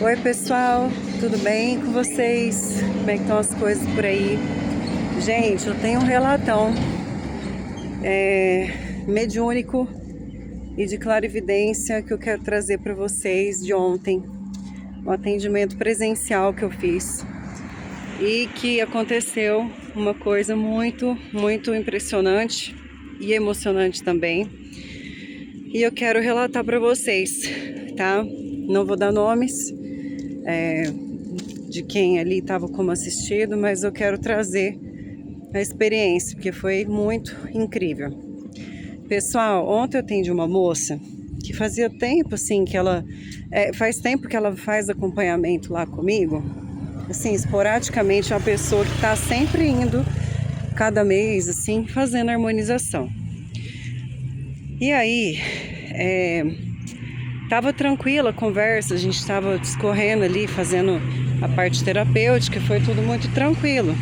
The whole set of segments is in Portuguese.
Oi pessoal, tudo bem com vocês? Como é que estão as coisas por aí? Gente, eu tenho um relatão mediúnico e de clarividência que eu quero trazer para vocês de ontem. Um atendimento presencial que eu fiz e que aconteceu uma coisa muito impressionante e emocionante também. E eu quero relatar para vocês, tá? Não vou dar nomes de quem ali estava como assistido, mas eu quero trazer a experiência, porque foi muito incrível. Pessoal, ontem eu atendi uma moça que fazia tempo, assim, que ela... faz tempo que ela faz acompanhamento lá comigo. Assim, esporadicamente, é uma pessoa que está sempre indo, cada mês, assim, fazendo harmonização. E aí, tava tranquila a conversa, a gente estava discorrendo ali, fazendo a parte terapêutica, foi tudo muito tranquilo.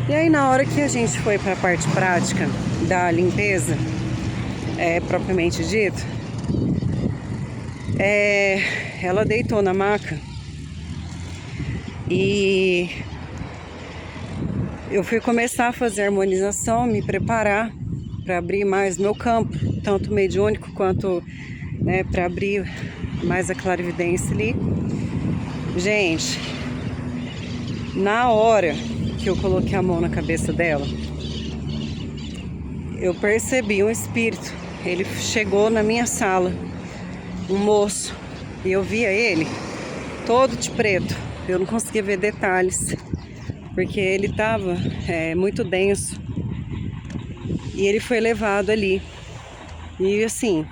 E aí, na hora que a gente foi para a parte prática da limpeza, propriamente dito, ela deitou na maca e eu fui começar a fazer a harmonização, me preparar para abrir mais meu campo, tanto mediúnico quanto para abrir mais a clarividência ali. Gente, na hora que eu coloquei a mão na cabeça dela, eu percebi um espírito. Ele chegou na minha sala, um moço, e eu via ele todo de preto. Eu não conseguia ver detalhes, porque ele estava muito denso. E ele foi levado ali. E assim,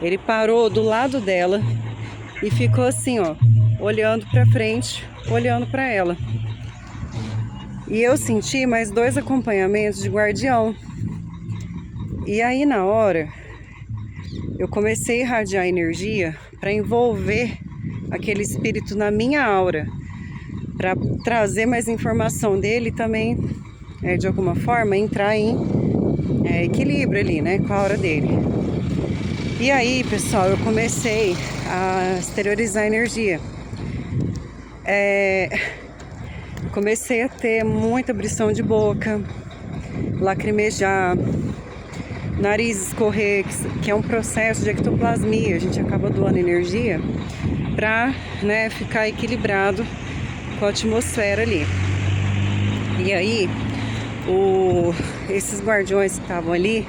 ele parou do lado dela e ficou assim, ó, olhando para frente, olhando para ela. E eu senti mais 2 acompanhamentos de guardião. E aí na hora, eu comecei a irradiar energia para envolver aquele espírito na minha aura, para trazer mais informação dele e também, de alguma forma, entrar em equilíbrio ali, né, com a aura dele. E aí, pessoal, eu comecei a exteriorizar a energia. Comecei a ter muita abrição de boca, lacrimejar, nariz escorrer, que é um processo de ectoplasmia. A gente acaba doando energia para ficar equilibrado com a atmosfera ali. E aí, esses guardiões que estavam ali,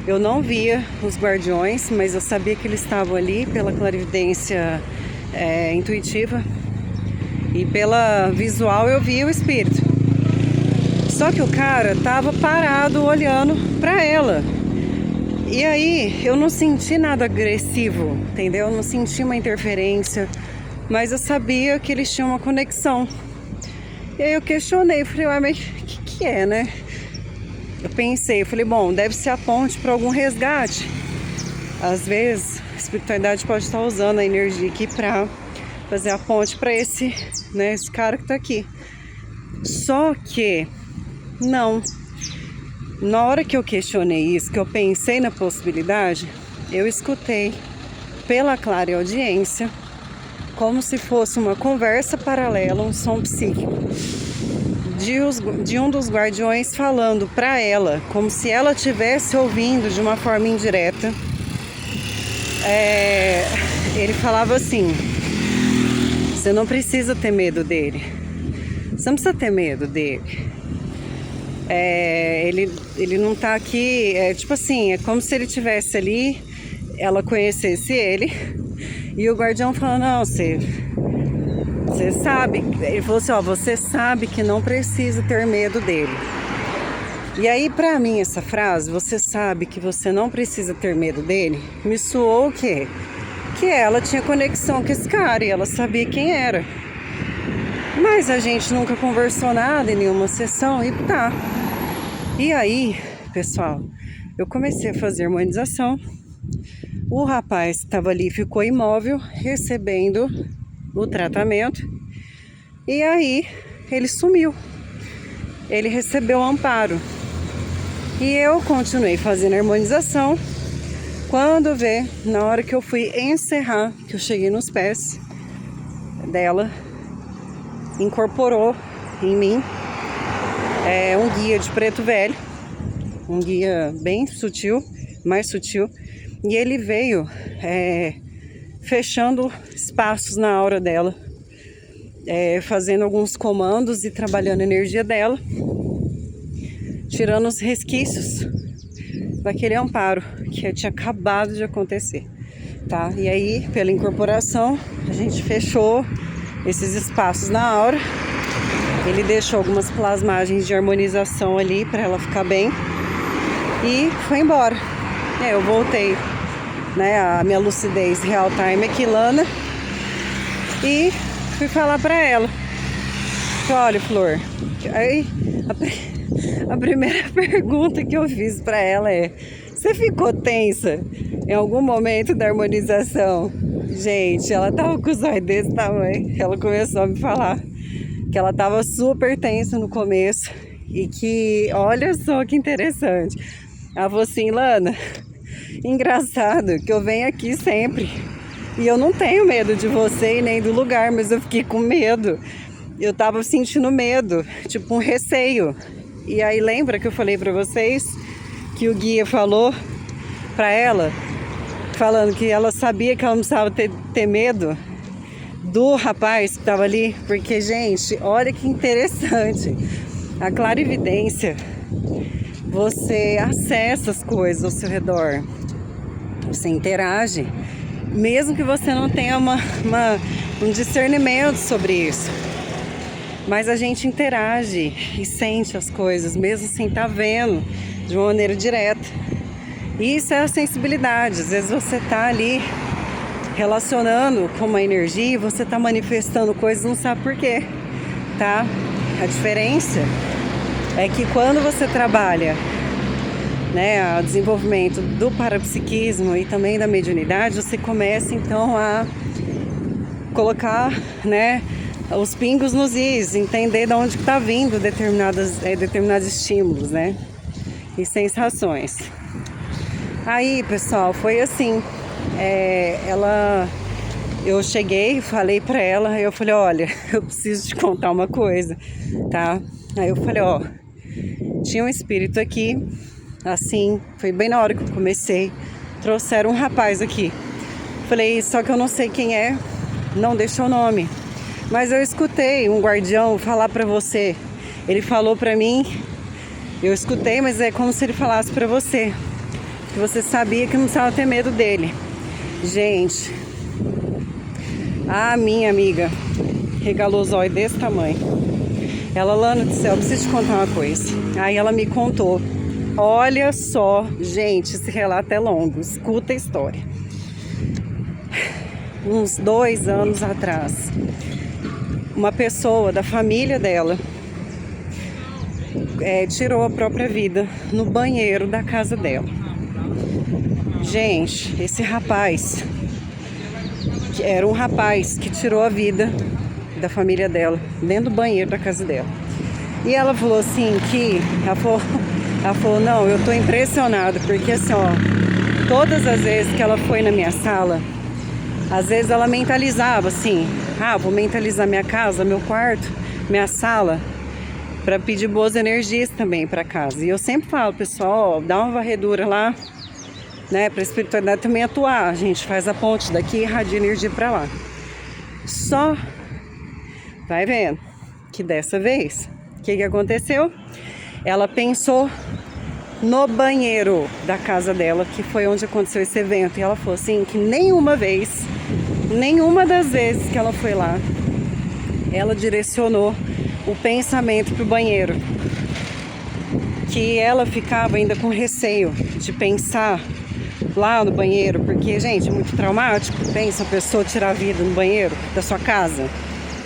eu não via os guardiões, mas eu sabia que eles estavam ali pela clarividência intuitiva. E pela visual eu via o espírito. Só que o cara tava parado olhando para ela. E aí eu não senti nada agressivo, entendeu? Eu não senti uma interferência, mas eu sabia que eles tinham uma conexão. E aí eu questionei, falei, mas o que é, né? Eu pensei, falei, bom, deve ser a ponte para algum resgate. Às vezes a espiritualidade pode estar usando a energia aqui para fazer a ponte para esse cara que tá aqui. Só que não. Na hora que eu questionei isso, que eu pensei na possibilidade, eu escutei pela clareaudiência, como se fosse uma conversa paralela, um som psíquico de um dos guardiões falando para ela, como se ela estivesse ouvindo de uma forma indireta. Ele falava assim: você não precisa ter medo dele. Você não precisa ter medo dele. Ele não tá aqui. Tipo assim, é como se ele estivesse ali, ela conhecesse ele. E o guardião falou: não, você sabe. Ele falou assim: ó, você sabe que não precisa ter medo dele. E aí, pra mim, essa frase, você sabe que você não precisa ter medo dele, me soou o quê? Que ela tinha conexão com esse cara e ela sabia quem era. Mas a gente nunca conversou nada em nenhuma sessão e tá. E aí, pessoal, eu comecei a fazer harmonização. O rapaz estava ali, ficou imóvel, recebendo o tratamento. E aí, ele sumiu. Ele recebeu amparo. E eu continuei fazendo harmonização. Quando vê, na hora que eu fui encerrar, que eu cheguei nos pés, dela incorporou em mim um guia de preto velho, um guia bem sutil, mais sutil, e ele veio fechando espaços na aura dela, fazendo alguns comandos e trabalhando a energia dela, tirando os resquícios daquele amparo que tinha acabado de acontecer, tá? E aí, pela incorporação, a gente fechou esses espaços na aura. Ele deixou algumas plasmagens de harmonização ali para ela ficar bem e foi embora. Eu voltei, né, a minha lucidez real time aqui, Lana, e fui falar para ela: olha, Flor, aí a primeira pergunta que eu fiz para ela é: você ficou tensa em algum momento da harmonização? Gente, ela tava com os olhos desse tamanho. Ela começou a me falar que ela tava super tensa no começo e que, olha só que interessante. Ela falou assim: Lana, engraçado que eu venho aqui sempre e eu não tenho medo de você e nem do lugar, mas eu fiquei com medo. Eu tava sentindo medo, tipo um receio. E aí lembra que eu falei pra vocês que o guia falou pra ela, falando que ela sabia que ela não precisava ter medo do rapaz que estava ali? Porque, gente, olha que interessante. A clarividência, você acessa as coisas ao seu redor, você interage, mesmo que você não tenha um discernimento sobre isso. Mas a gente interage e sente as coisas, mesmo sem estar vendo de uma maneira direta. Isso é a sensibilidade. Às vezes você está ali relacionando com uma energia e você está manifestando coisas e não sabe por quê, tá? A diferença é que quando você trabalha, né, o desenvolvimento do parapsiquismo e também da mediunidade, você começa então a colocar, né, os pingos nos is, entender de onde está vindo determinados estímulos, né, e sensações. Aí, pessoal, foi assim, eu cheguei, falei pra ela, eu falei: olha, eu preciso te contar uma coisa, tá? Aí eu falei: ó, tinha um espírito aqui, assim, foi bem na hora que eu comecei, trouxeram um rapaz aqui. Falei: só que eu não sei quem é, não deixou o nome, mas eu escutei um guardião falar pra você. Ele falou pra mim, eu escutei, mas é como se ele falasse pra você, que você sabia que não precisava ter medo dele. Gente, a minha amiga regalou os olhos desse tamanho. Ela: Lana do céu, preciso te contar uma coisa. Aí ela me contou. Olha só, gente, esse relato é longo, escuta a história. Uns 2 anos atrás, uma pessoa da família dela tirou a própria vida no banheiro da casa dela. Gente, esse rapaz, que era um rapaz que tirou a vida da família dela dentro do banheiro da casa dela. E ela falou assim ela falou: não, eu tô impressionada, porque assim, ó, todas as vezes que ela foi na minha sala, às vezes ela mentalizava assim: vou mentalizar minha casa, meu quarto, minha sala, para pedir boas energias também para casa. E eu sempre falo: pessoal, ó, dá uma varredura lá, né, para a espiritualidade também atuar. A gente faz a ponte daqui e irradia energia para lá. Só vai vendo que dessa vez, o que aconteceu? Ela pensou no banheiro da casa dela, que foi onde aconteceu esse evento. E ela falou assim que nenhuma das vezes que ela foi lá, ela direcionou o pensamento para o banheiro. Que ela ficava ainda com receio de pensar lá no banheiro, porque, gente, é muito traumático. Pensa a pessoa tirar a vida no banheiro da sua casa.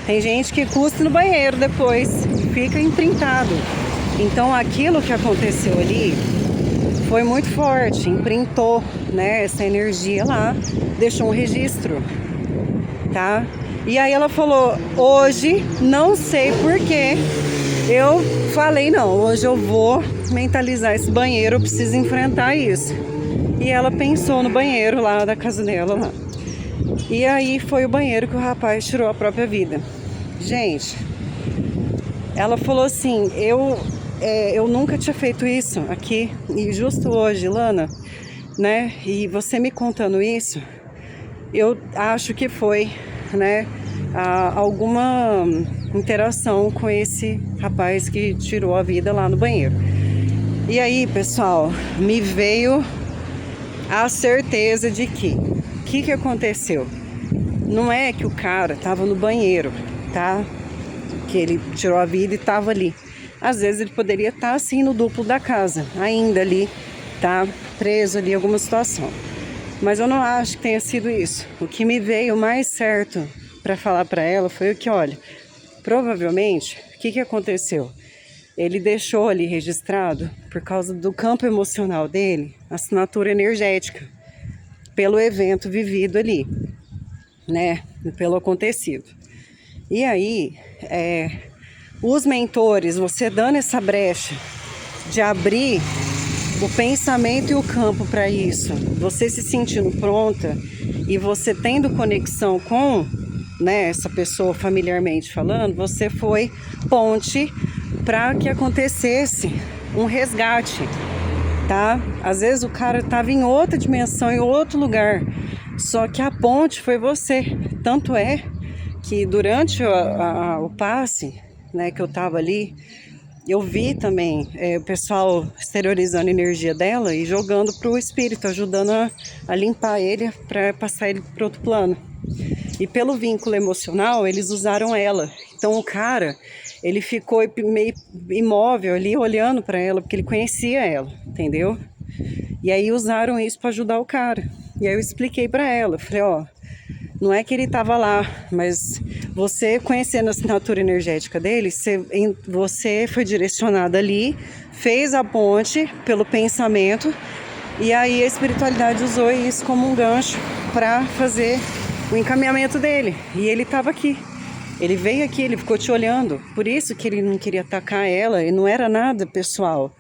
Tem gente que custa no banheiro depois, fica imprintado. Então aquilo que aconteceu ali foi muito forte, imprintou, né, essa energia lá, deixou um registro, tá? E aí ela falou: hoje, não sei porquê, eu falei: não, hoje eu vou mentalizar esse banheiro, eu preciso enfrentar isso. E ela pensou no banheiro lá da casa dela lá. E aí foi o banheiro que o rapaz tirou a própria vida. Gente, ela falou assim, eu nunca tinha feito isso aqui, e justo hoje, Lana, né, e você me contando isso, eu acho que foi, né, alguma interação com esse rapaz que tirou a vida lá no banheiro. E aí, pessoal, me veio a certeza de que o que aconteceu? Não é que o cara tava no banheiro, tá? Que ele tirou a vida e tava ali. Às vezes ele poderia estar assim no duplo da casa, ainda ali, tá? Preso ali em alguma situação. Mas eu não acho que tenha sido isso. O que me veio mais certo para falar para ela foi o que, olha, provavelmente, o que aconteceu? Ele deixou ali registrado, por causa do campo emocional dele, assinatura energética, pelo evento vivido ali, né? Pelo acontecido. E aí, os mentores, você dando essa brecha de abrir o pensamento e o campo para isso, você se sentindo pronta e você tendo conexão com, né, essa pessoa familiarmente falando, você foi ponte para que acontecesse um resgate, tá? Às vezes o cara estava em outra dimensão, em outro lugar, só que a ponte foi você. Tanto é que durante o passe, né, que eu estava ali, eu vi também o pessoal exteriorizando a energia dela e jogando para o espírito, ajudando a limpar ele para passar ele para outro plano. E pelo vínculo emocional, eles usaram ela. Então o cara, ele ficou meio imóvel ali, olhando para ela, porque ele conhecia ela, entendeu? E aí usaram isso para ajudar o cara. E aí eu expliquei para ela, falei, ó, não é que ele estava lá, mas você conhecendo a assinatura energética dele, você foi direcionada ali, fez a ponte pelo pensamento, e aí a espiritualidade usou isso como um gancho para fazer o encaminhamento dele. E ele estava aqui. Ele veio aqui, ele ficou te olhando. Por isso que ele não queria atacar ela, e não era nada pessoal,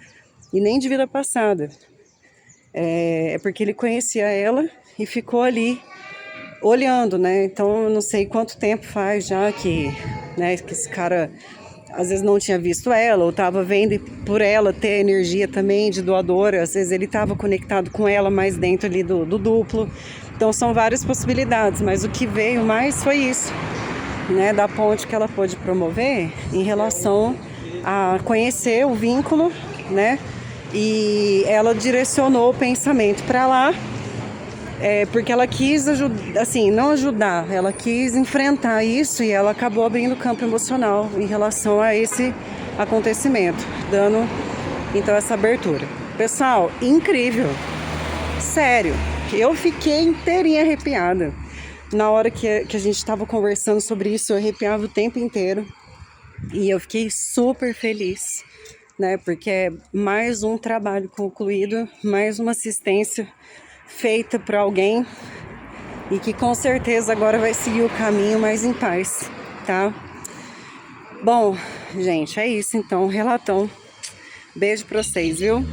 e nem de vida passada. É porque ele conhecia ela e ficou ali olhando, né? Então eu não sei quanto tempo faz já que, né, que esse cara às vezes não tinha visto ela, ou estava vendo por ela ter energia também de doadora, às vezes ele estava conectado com ela mais dentro ali do duplo. Então são várias possibilidades, mas o que veio mais foi isso, né, da ponte que ela pôde promover em relação a conhecer o vínculo, né? E ela direcionou o pensamento para lá, porque ela quis ajudar, assim, não ajudar, ela quis enfrentar isso, e ela acabou abrindo o campo emocional em relação a esse acontecimento, dando então essa abertura. Pessoal, incrível, sério, eu fiquei inteirinha arrepiada. Na hora que a gente estava conversando sobre isso, eu arrepiava o tempo inteiro, e eu fiquei super feliz, né, porque é mais um trabalho concluído, mais uma assistência feita para alguém, e que com certeza agora vai seguir o caminho mais em paz, tá? Bom, gente, é isso então, relatão. Beijo pra vocês, viu?